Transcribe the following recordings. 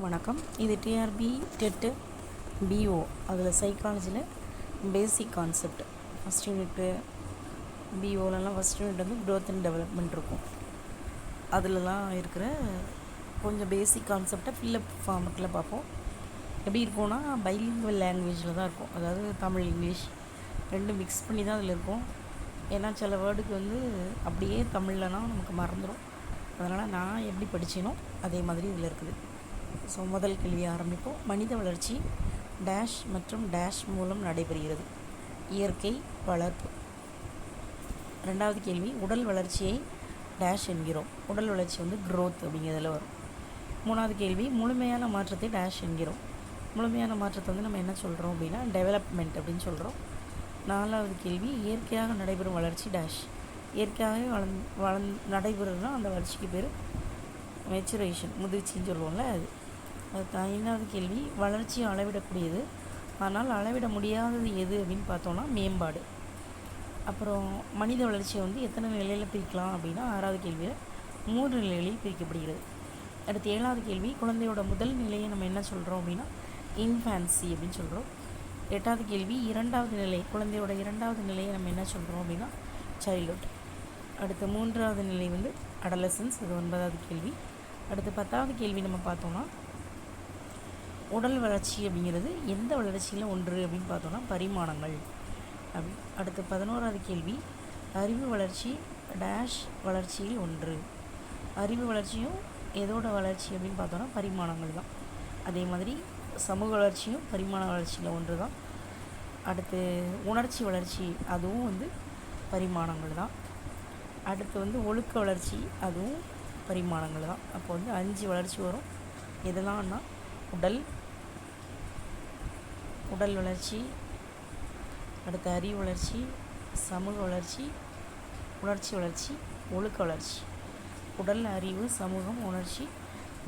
வணக்கம். இது TRP TET PO அதில் சைக்காலஜியில் பேசிக் கான்செப்ட் ஃபஸ்ட் யூனிட்டு பிஓலலாம் ஃபஸ்ட் யூனிட் வந்து க்ரோத் அண்ட் டெவலப்மெண்ட் இருக்கும். அதிலலாம் இருக்கிற கொஞ்சம் பேசிக் கான்செப்டை ஃபில்லப் ஃபார்மெட்டில் பார்ப்போம். எப்படி இருக்கும்னா பைலிங்குவல் லாங்குவேஜில் தான் இருக்கும். அதாவது தமிழ் இங்கிலீஷ் ரெண்டும் மிக்ஸ் பண்ணி தான் அதில் இருக்கும். ஏன்னா சில வேர்டுக்கு வந்து அப்படியே தமிழ்லனா நமக்கு மறந்துடும். அதனால் நான் எப்படி படித்தேனோ அதே மாதிரி இதில் இருக்குது. ஸோ முதல் கேள்வி ஆரம்பிப்போம். மனித வளர்ச்சி டேஷ் மற்றும் டேஷ் மூலம் நடைபெறுகிறது. இயற்கை, வளர்ப்பு. ரெண்டாவது கேள்வி, உடல் வளர்ச்சியை டேஷ் என்கிறோம். உடல் வளர்ச்சி வந்து க்ரோத் அப்படிங்கிறதுல வரும். மூணாவது கேள்வி, முழுமையான மாற்றத்தை டேஷ் என்கிறோம். முழுமையான மாற்றத்தை வந்து நம்ம என்ன சொல்கிறோம் அப்படின்னா டெவலப்மெண்ட் அப்படின்னு சொல்கிறோம். நாலாவது கேள்வி, இயற்கையாக நடைபெறும் வளர்ச்சி டேஷ். இயற்கையாகவே நடைபெறுதுன்னா அந்த வளர்ச்சிக்கு பேர் மெச்சுரேஷன், முதிர்ச்சின்னு சொல்லுவோம்ல அது. ஐந்தாவது கேள்வி, வளர்ச்சியை அளவிடக்கூடியது ஆனால் அளவிட முடியாதது எது அப்படின்னு பார்த்தோன்னா மேம்பாடு. அப்புறம் மனித வளர்ச்சியை வந்து எத்தனை நிலையில் பிரிக்கலாம் அப்படின்னா ஆறாவது கேள்வியில் 3 நிலைகளில் பிரிக்கப்படுகிறது. அடுத்து ஏழாவது கேள்வி, குழந்தையோட முதல் நிலையை நம்ம என்ன சொல்கிறோம் அப்படின்னா இன்ஃபான்சி அப்படின்னு சொல்கிறோம். எட்டாவது கேள்வி, இரண்டாவது நிலை, குழந்தையோட இரண்டாவது நிலையை நம்ம என்ன சொல்கிறோம் அப்படின்னா சைல்ட்ஹுட். அடுத்து மூன்றாவது நிலை வந்து அடலசன்ஸ், இது 9வது கேள்வி. அடுத்து 10வது கேள்வி நம்ம பார்த்தோன்னா உடல் வளர்ச்சி அப்படிங்கிறது எந்த வளர்ச்சியில் ஒன்று அப்படின்னு பார்த்தோன்னா பரிமாணங்கள் அப்படி. அடுத்து 11வது கேள்வி, அறிவு வளர்ச்சி டேஷ் வளர்ச்சியில் ஒன்று. அறிவு வளர்ச்சியும் எதோட வளர்ச்சி அப்படின்னு பார்த்தோன்னா பரிமாணங்கள் தான். அதே மாதிரி சமூக வளர்ச்சியும் பரிமாண வளர்ச்சியில் ஒன்று தான். அடுத்து உணர்ச்சி வளர்ச்சி, அதுவும் வந்து பரிமாணங்கள் தான். அடுத்து வந்து ஒழுக்க வளர்ச்சி, அதுவும் பரிமாணங்கள் தான். அப்போ வந்து 5 வளர்ச்சி வரும். எதெல்லாம்னா உடல் வளர்ச்சி, அடுத்து அறிவு வளர்ச்சி, சமூக வளர்ச்சி, உணர்ச்சி வளர்ச்சி, ஒழுக்க வளர்ச்சி. உடல், அறிவு, சமூகம், உணர்ச்சி,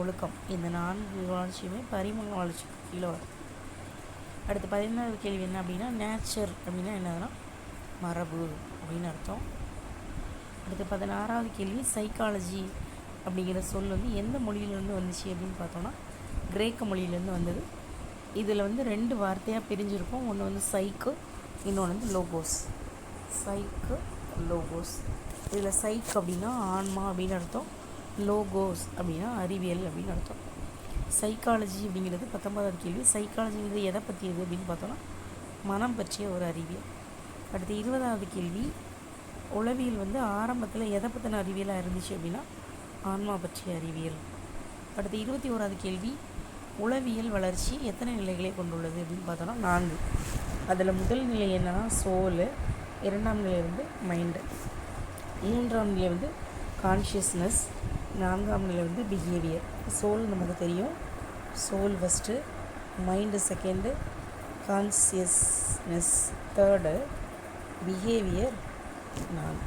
ஒழுக்கம், இந்த 4 வளர்ச்சியுமே பரிமாண வளர்ச்சி கீழே வரும். அடுத்து 15வது கேள்வி என்ன அப்படின்னா நேச்சர் அப்படின்னா என்னதுன்னா மரபு அப்படின்னு அர்த்தம். அடுத்து 16வது கேள்வி, சைக்காலஜி அப்படிங்கிற சொல் வந்து எந்த மொழியிலேருந்து வந்துச்சு அப்படின்னு பார்த்தோன்னா கிரேக்க மொழியிலேருந்து வந்தது. இதில் வந்து 2 வார்த்தையாக பிரிஞ்சிருக்கும். ஒன்று வந்து சைக்கு, இன்னொன்று வந்து லோகோஸ். சைக்கு, லோகோஸ். இதில் சைக் அப்படின்னா ஆன்மா அப்படின்னு அர்த்தம், லோகோஸ் அப்படின்னா அறிவியல் அப்படின்னு அர்த்தம். சைக்காலஜி அப்படிங்கிறது 19வது கேள்வி. சைக்காலஜிங்கிறது எதை பற்றியது அப்படின்னு பார்த்தோன்னா மனம் பற்றிய ஒரு அறிவியல். அடுத்து 20வது கேள்வி, உளவியல் வந்து ஆரம்பத்தில் எதை பற்றின அறிவியலாக இருந்துச்சு அப்படின்னா ஆன்மா பற்றிய அறிவியல். அடுத்து 21வது கேள்வி, உளவியல் வளர்ச்சி எத்தனை நிலைகளை கொண்டுள்ளது அப்படின்னு பார்த்தோன்னா 4. அதில் முதல் நிலை என்னன்னா சோலு, 2ஆம் நிலை வந்து மைண்டு, 3ஆம் நிலை வந்து கான்ஷியஸ்னஸ், 4ஆம் நிலை வந்து பிஹேவியர். சோல் நமக்கு தெரியும், soul first, mind second, consciousness third, behaviour 4.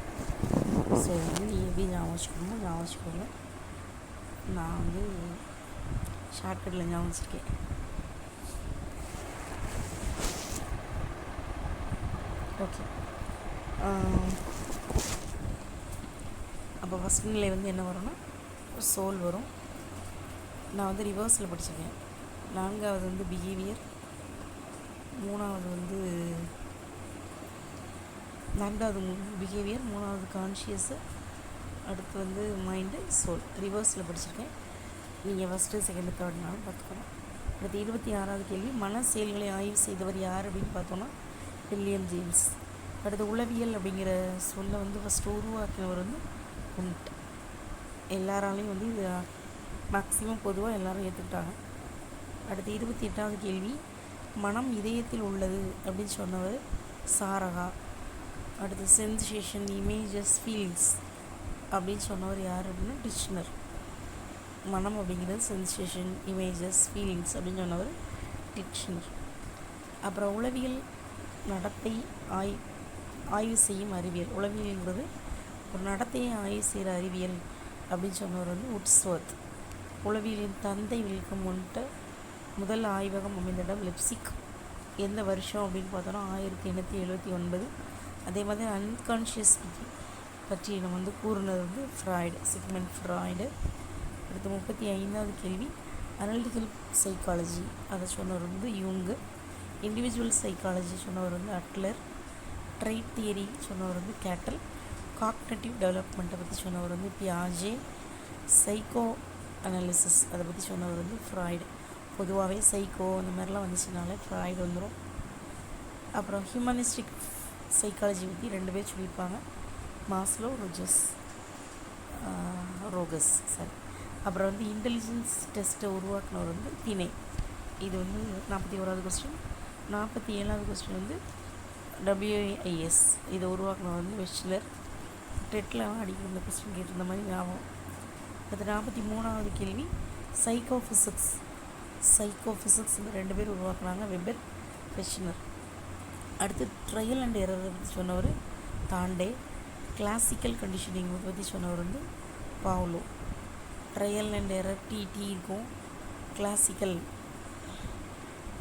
So வந்து எப்படி ஞாபகம் வச்சுக்கோங்க. நான் வந்து ஷார்ட்கட்டில் ஞாபகம் வச்சுருக்கேன். ஓகே, அப்போ ஃபஸ்ட் நிலை வந்து என்ன வரும்னா சோல் வரும். நான் வந்து ரிவர்ஸில் படிச்சிருக்கேன். 4வது வந்து பிஹேவியர், 3வது வந்து 4வது பிஹேவியர், 3வது கான்ஷியஸு, அடுத்து வந்து மைண்டு, சோல். ரிவர்ஸில் படிச்சிருக்கேன். நீங்கள் ஃபஸ்ட்டு செகண்டு தேர்ட் நாளும் பார்த்துக்கணும். அடுத்து 26வது கேள்வி, மன செயல்களை ஆய்வு செய்தவர் யார் அப்படின்னு பார்த்தோன்னா வில்லியம் ஜேம்ஸ். அடுத்து உளவியல் அப்படிங்கிற சொல்லை வந்து ஃபஸ்ட்டு உருவாக்கினவர் வந்து உண்ட். எல்லாராலையும் வந்து இது மேக்ஸிமம் பொதுவாக எல்லோரும் ஏற்றுக்கிட்டாங்க. அடுத்து 28வது கேள்வி, மனம் இதயத்தில் உள்ளது அப்படின்னு சொன்னவர் சாரகா. அடுத்து சென்சேஷன், இமேஜஸ், ஃபீலிங்ஸ் அப்படின்னு சொன்னவர் யார் அப்படின்னா டிஷ்னர். மனம் அப்படிங்கிறது சென்சேஷன், இமேஜஸ், ஃபீலிங்ஸ் அப்படின்னு சொன்னவர் டிஷ்னர். அப்புறம் உளவியல் நடத்தை ஆய்வு செய்யும் அறிவியல். உளவியல்ங்கிறது ஒரு நடத்தையை ஆய்வு செய்கிற அறிவியல் அப்படின்னு சொன்னவர் வந்து உட்ஸ்வர்த். உளவியலின் தந்தை விளக்கம் முன்ட்டு முதல் ஆய்வகம் அமைந்த இடம் லெப்சிக். எந்த வருஷம் அப்படின்னு பார்த்தோன்னா 1879. அதே மாதிரி அன்கான்ஷியஸ் பற்றி நம்ம வந்து கூறுனது வந்து ஃப்ராய்டு, சிக்மண்ட் ஃப்ராய்டு. அடுத்து 35வது கேள்வி, அனலிட்டிக்கல் சைக்காலஜி அதை சொன்னவர் வந்து யூங்கு. இண்டிவிஜுவல் சைக்காலஜி சொன்னவர் வந்து அட்லர். ட்ரைட் தியரி சொன்னவர் வந்து கேட்டல். காக்னேட்டிவ் டெவலப்மெண்ட்டை பற்றி சொன்னவர் வந்து பியாஜே. சைக்கோ அனாலிசிஸ் அதை பற்றி சொன்னவர் வந்து ஃப்ராய்டு. பொதுவாகவே சைக்கோ அந்த மாதிரிலாம் வந்துச்சுனாலே ஃப்ராய்டு வந்துடும். அப்புறம் ஹியூமனிஸ்டிக் சைக்காலஜி பற்றி 2 பேர் சொல்லியிருப்பாங்க, மாஸ்லோ ரோகஸ் சாரி. அப்புறம் வந்து இன்டெலிஜென்ஸ் டெஸ்ட்டை உருவாக்குனவர் வந்து தினே. இது வந்து 41வது கொஸ்டின். 47வது கொஸ்டின் வந்து WIS இதை உருவாக்குனவர் வந்து வெஸ்லர். டெட்டில் அடிக்கிற இந்த கொஸ்டின் கேட்டிருந்த மாதிரி ஞாபகம். அடுத்து 43வது கேள்வி சைக்கோஃபிசிக்ஸ். இந்த 2 பேர் உருவாக்குனாங்க, வெபர், வெஷ்னர். அடுத்து ட்ரையல் அண்ட் எரரை பற்றி சொன்னவர் தாண்டே. கிளாசிக்கல் கண்டிஷனிங் பற்றி சொன்னவர் வந்து பாவ்லோ. ட்ரையல் அண்ட் எரர் டிடி இருக்கும்.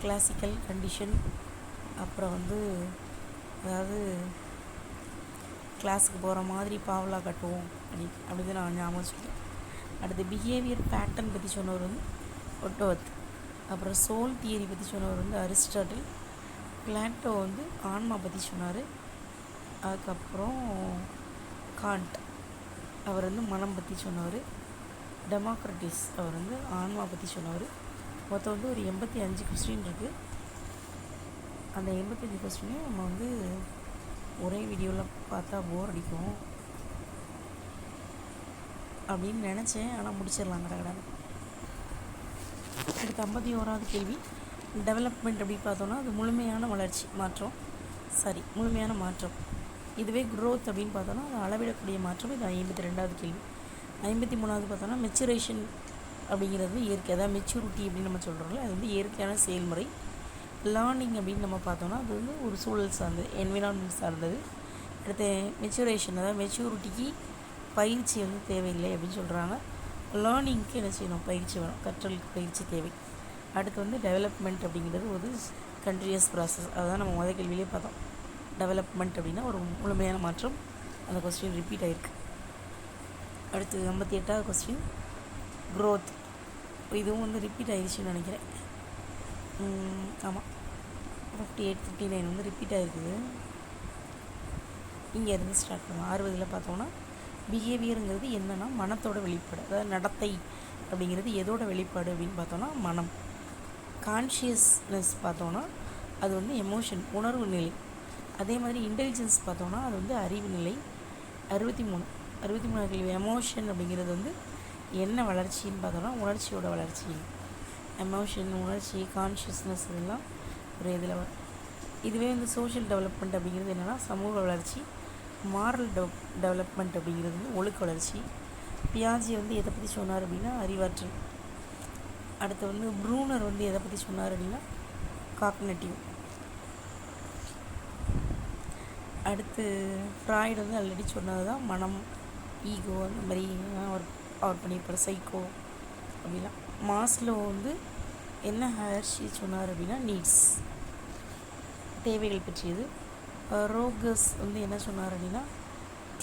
கிளாசிக்கல் கண்டிஷன், அப்புறம் வந்து அதாவது கிளாஸுக்கு போகிற மாதிரி பாவலா கட்டுவோம் அப்படின்னு நான் ஞாபகம் சொல்கிறேன். அடுத்து பிஹேவியர் பேட்டர்ன் பற்றி சொன்னவர் வந்து ஒட்டோவத். அப்புறம் சோல் தியரி பற்றி சொன்னவர் வந்து அரிஸ்டாட்டில். பிளாட்டோ வந்து ஆன்மா பற்றி சொன்னார். அதுக்கப்புறம் காண்ட் அவர் வந்து மனம் பற்றி சொன்னவர். டெமோக்ரட்டிஸ் அவர் வந்து ஆன்மா பற்றி சொன்னவர். மொத்தம் வந்து ஒரு 85 கொஸ்டின் இருக்குது. அந்த 85 கொஸ்டினையும் நம்ம வந்து ஒரே வீடியோவில் பார்த்தா போர் அடிக்கும் அப்படின்னு நினச்சேன், ஆனால் முடிச்சிடலாம் கடகடான்னு. அடுத்து 51வது கேள்வி டெவலப்மெண்ட் அப்படி பார்த்தோன்னா அது முழுமையான மாற்றம். இதுவே க்ரோத் அப்படின்னு பார்த்தோன்னா அது அளவிடக்கூடிய மாற்றம். இது 52வது கேள்வி. 53வது பார்த்தோன்னா மெச்சுரேஷன் அப்படிங்கிறது இயற்கை, அதாவது மெச்சூரிட்டி அப்படின்னு நம்ம சொல்கிறோம்ல, அது வந்து இயற்கையான செயல்முறை. லேர்னிங் அப்படின்னு நம்ம பார்த்தோன்னா அது வந்து ஒரு சூழல் சார்ந்தது, என்விரான்மெண்ட் சார்ந்தது. அடுத்து மெச்சுரேஷன், அதாவது மெச்சூரிட்டிக்கு பயிற்சி வந்து தேவையில்லை அப்படின்னு சொல்கிறாங்க. லேர்னிங்க்கு என்ன செய்யணும், பயிற்சி வேணும், கற்றலுக்கு பயிற்சி தேவை. அடுத்து வந்து டெவலப்மெண்ட் அப்படிங்கிறது ஒரு கண்டினியூஸ் ப்ராசஸ். அதுதான் நம்ம முதல் கேள்வியிலே பார்த்தோம். டெவலப்மெண்ட் அப்படின்னா ஒரு முழுமையான மாற்றம். அந்த கொஸ்டின் ரிப்பீட் ஆகிருக்கு. அடுத்து 58வது கொஸ்டின் க்ரோத். இதுவும் வந்து ரிப்பீட் ஆகிடுச்சின்னு நினைக்கிறேன். ஆமாம், 58, 59 வந்து ரிப்பீட் ஆகிருக்குது. இங்கே இருந்து ஸ்டார்ட் பண்ணுவோம். 60ல் பார்த்தோன்னா பிஹேவியருங்கிறது என்னென்னா மனத்தோட வெளிப்பாடு, அதாவது நடத்தை அப்படிங்கிறது எதோட வெளிப்பாடு அப்படின்னு பார்த்தோன்னா மனம். கான்ஷியஸ்னஸ் பார்த்தோன்னா அது வந்து எமோஷன், உணர்வு நிலை. அதே மாதிரி இன்டெலிஜென்ஸ் பார்த்தோன்னா அது வந்து அறிவு நிலை. 63வது கேள்வி எமோஷன் அப்படிங்கிறது வந்து என்ன வளர்ச்சின்னு பார்த்தோன்னா உணர்ச்சியோட வளர்ச்சி. எமோஷன், உணர்ச்சி, கான்ஷியஸ்னஸ் இதெல்லாம் ஒரு இதில் வரும். இதுவே வந்து சோஷியல் டெவலப்மெண்ட் அப்படிங்கிறது என்னென்னா சமூக வளர்ச்சி. மாரல் டெவலப்மெண்ட் அப்படிங்கிறது வந்து ஒழுக்க வளர்ச்சி. பியாஜே வந்து எதை பற்றி சொன்னார் அப்படின்னா அறிவாற்றல். அடுத்து வந்து ப்ரூனர் வந்து எதை பற்றி சொன்னார் அப்படின்னா காக்னேட்டிவ். அடுத்து ஃப்ராய்டு வந்து ஆல்ரெடி சொன்னது தான் மனம், ஈகோ, அந்த மாதிரி அவர் பண்ணியிருப்பார், சைக்கோ அப்படிலாம். மாஸ்லோ வந்து என்ன ஹயர்ஷி சொன்னார் அப்படின்னா நீட்ஸ், தேவைகள் பற்றியது. ரோகஸ் வந்து என்ன சொன்னார் அப்படின்னா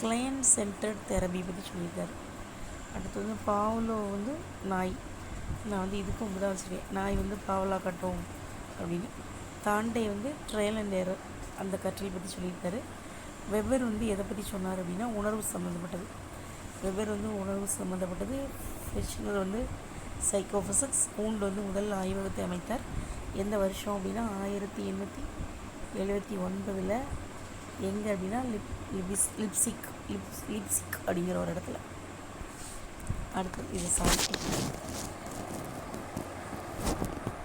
கிளையன்ட் சென்டர்ட் தெரபி பற்றி சொல்லியிருக்காரு. அடுத்து வந்து பாவ்லோ வந்து நாய், நான் வந்து இதுக்கும் தான் வச்சுருக்கேன், நாய் வந்து பாவலா கட்டும் அப்படின்னு. தாண்டே வந்து ட்ரையல் அண்ட் எரர் அந்த கற்றல் பற்றி சொல்லியிருக்காரு. வெபர் வந்து எதை பற்றி சொன்னார் அப்படின்னா உணர்வு சம்மந்தப்பட்டது. வெஷ்னர் வந்து சைக்கோஃபிசிக்ஸ். ஊண்ட் வந்து முதல் ஆய்வகத்தை அமைத்தார். எந்த வருஷம் அப்படின்னா 1879 எங்கே அப்படின்னா லிப்சிக் அப்படிங்கிற ஒரு இடத்துல. அடுத்து இது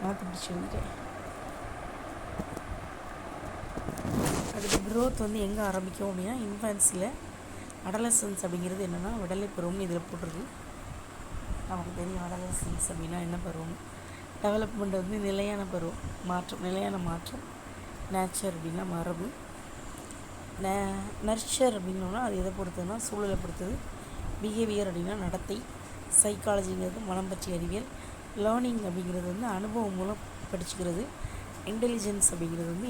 மாற்றி பிடிச்சி வந்துட்டேன். அடுத்து க்ரோத் வந்து எங்கே ஆரம்பிக்கும் அப்படின்னா இன்ஃபேன்ஸில். அடலசன்ஸ் அப்படிங்கிறது என்னென்னா விடலை பருவம்னு இதில் போட்டுருக்கு, நமக்கு தெரியும் அடலசன்ஸ் அப்படின்னா என்ன பருவம். டெவலப்மெண்ட் வந்து நிலையான மாற்றம். நேச்சர் அப்படின்னா மரபு. நர்ச்சர் அப்படின்னோன்னா அது எதை பொறுத்ததுன்னா சூழலை பொறுத்தது. பிஹேவியர் அப்படின்னா நடத்தை. சைக்காலஜிங்கிறது மனம் பற்றிய அறிவியல். லேர்னிங் அப்படிங்கிறது வந்து அனுபவம் மூலம் படிச்சுக்கிறது. இன்டெலிஜென்ஸ் அப்படிங்கிறது வந்து